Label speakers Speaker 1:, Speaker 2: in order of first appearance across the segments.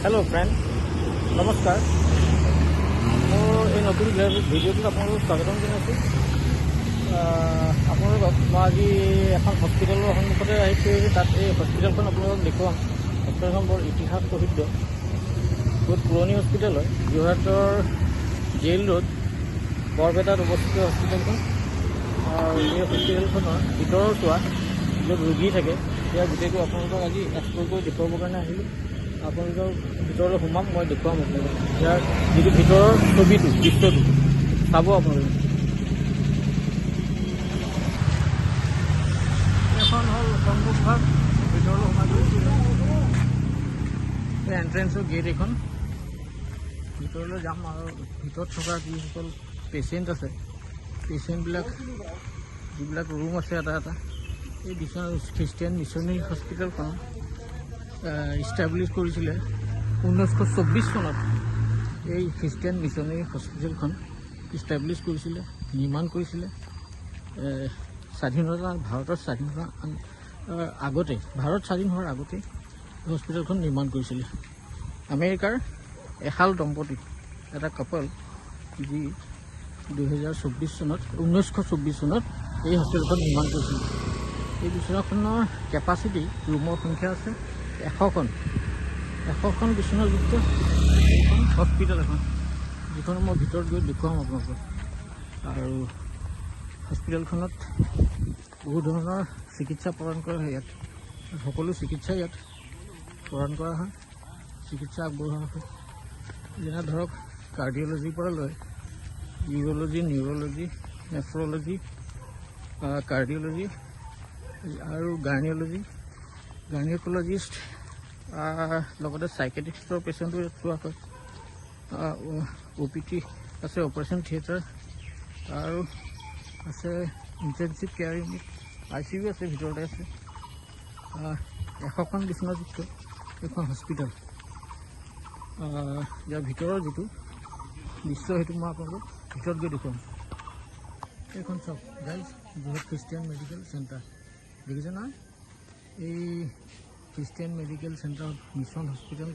Speaker 1: hello friend नमस्कार मोर ये नतुन video आपको स्वागतम जाना मैं आज एन हस्पिटेल सम्मुखते तक हस्पिटेल अपना देखा हस्पिटेल बर इतिहास प्रसिद्ध बहुत पुरानी हस्पिटेल है जोरहाटर जेल रोड बरपेटात अवस्थित हस्पिटेल और ये हस्पिटेल भर चुआ जो रोगी थे या गोटे अपने आज एक्सप्लोर कर देखा कारण आपलोक भर सोमाम मैं देखा यार जी भर छवि दृश्य चाब अपने हल सम्मुख भाग भर सोमा एंट्रेंसर गेट एन भर जाम और भर थका जी पेसेंट आसे पेसेंट जी रूम आसे ख्रिस्टियान मिशनारी हस्पिटेल इस्टाब्लिश कर 1924 सनत ये ख्रिस्टियान मिशनारी हस्पिटेल इस्टाब्लिश कर निर्माण कर स्वाधीनता भारत स्वाधीनता आगते भारत स्वाधीन होर आगते हस्पिटेल निर्माण कर आमेरिकार एहाल दम्पति एटा कपल जी 2024 सनत 1924 सनत ये हस्पिटेल निर्माण कर बिचनाखনৰ कैपासिटी रूमर संख्या আছে 100খন बिचनायुक्त हस्पिटेल जिखन मैं भर गई देखुৱাম আপোনালোকক और हस्पिटेलखনত बहुत धৰণৰ चिकित्सा प्रदान কৰা হয় ইয়াত সকলো চিকিৎসা ইয়াত প্ৰদান কৰা হয় চিকিৎসা আগবঢ়োৱা হয় যেনে ধৰক কাৰ্ডিঅলজিৰ পৰা লৈ ইউৰোলজি নিউৰোলজি নেফ্ৰলজি কাৰ্ডিঅলজি और गार्नियोलॉजी गार्नियोकोलॉजिस्ट साइकेट्रिस्टर पेशेंटो चुआ है OPT आसे ऑपरेशन थिएटर और आसे इंटेंसिव केयर यूनिट ICU आसे भरते आसे 100খন बिचनायुक्त एखन हस्पिटेल यार भर जी दृश्य सो मैं आपको भर गई देखुৱাম এইখন सब guys Jorhat Christian medical centre देखिए ना ये Christian medical centre mission hospital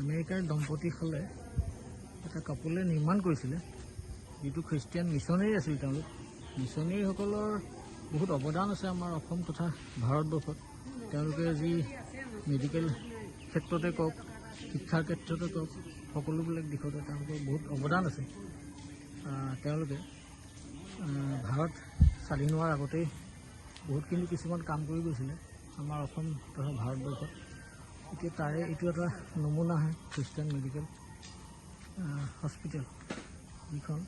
Speaker 1: आमेरिकार दम्पति हले एट कपले निर्माण कर जी ख्रिस्टियान मिशनारी आसिल मिशनारी बहुत अवदान আছে आमार तथा भारतवर्षत जी मेडिकल क्षेत्रते कौक शिक्षार क्षेत्रते कौक सकलोबिलाक दिशते बहुत अवदान আছে भारत स्वाधीन होवार आगते बहुत किसुमान काम कर गई आमार तथा भारतवर्षत इतना तारे ये नमुना है ख्रिस्टियान मेडिकल हस्पिटेल जिखन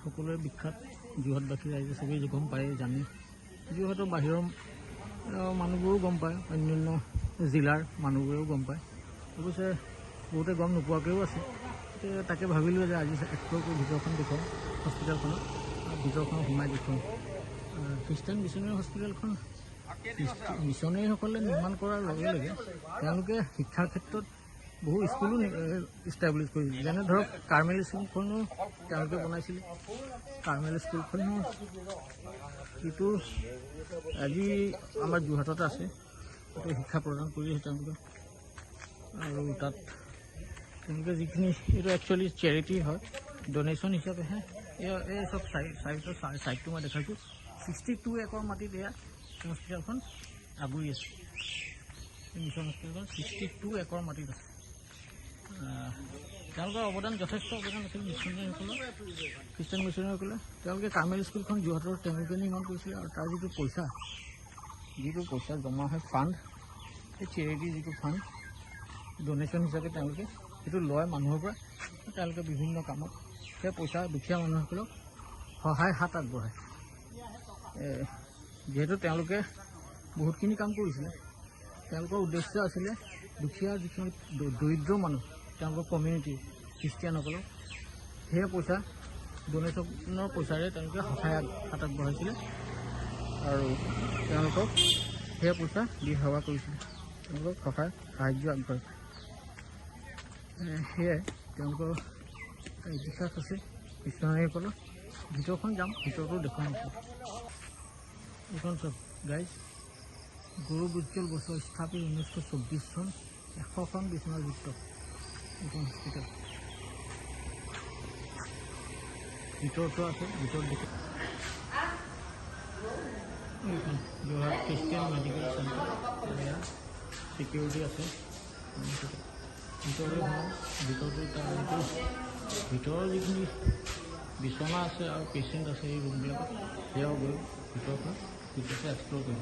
Speaker 1: सकलोरे विख्यात जोरहाटबासी राइजे सबै गम पाए जाने जोरहाटर बाहिर मानुहबोरो गम पाए अन्य जिलार मानुहबोरेও गम पाए अवश्य बहुते गम नोपोवाकेও আছে ताके भाविलो जे आज एक्सप्लोर कर भरखन देखुৱাম हस्पिटेलखन भरखन सोमाय देखुৱাम ख्रिस्टियान मिशनारी हस्पिटेल मिशनारी निर्माण करार लगे लगे शिक्षार क्षेत्र बहु स्कूलो इस्टाब्लिश कर जेने धरक कार्मेल स्कूलखनो बनाइছিল कार्मेल स्कूलखनो जो आज आम जोरहाटत आछे शिक्षा प्रदान कर तक जिखिनि एक्चुअली चैरिटी है डोनेशन हिसाब है ये सब साइड मैं देखा 62 एकर माटी हस्पिटेल आगुरी मिशन हस्पिटेल 62 एकर माटी अवदान यथेष्ट अवदान आछिल मिशनारी ख्रिस्टियान मिशनारी कार्मेल स्कूल जोरहाटर निर्माण कर तार जी पैसा जमा है फांड चैरिटी जी फांड डोनेशन हिसाब से लय मानुहर विभिन्न काम पैसा दुखिया मानुहसक सहाय हाथ आगबढ़ाय जीतु बहुतखिनि काम कर उद्देश्य आছিলে दुखिया जी दरिद्र मानुह कम्युनिटी ख्रिस्टियान সেই पैसा डोनेशनर पैसारे सहाय हाथ आगबढ़ाइছিলে और সেই पैसा दी सेवा कर सहाय साहाय्य आगबढ़ाइছে সেয়াই ইতিহাস আছে মিশনাৰীসকলৰ ভিতৰখন যাম ভিতৰটো দেখুৱাম এইখন চব গাইজ গৌৰৱ উজ্জ্বল বছৰ স্থাপিত 1924 চন 100খন বিচনাযুক্ত এইখন হস্পিটেল ভিতৰতো আছে ভিতৰত দেখি এইখন Jorhat Christian medical centre security আছে ভিতৰলৈ ভিতৰতো তাৰ এইটো ভিতৰৰ যিখিনি বিচনা আছে আৰু পেচেণ্ট আছে এই ৰুমবিলাকত সেয়াও গৈ ভিতৰৰ পৰা ভিতৰতে এক্সপ্ল'ৰ কৰিম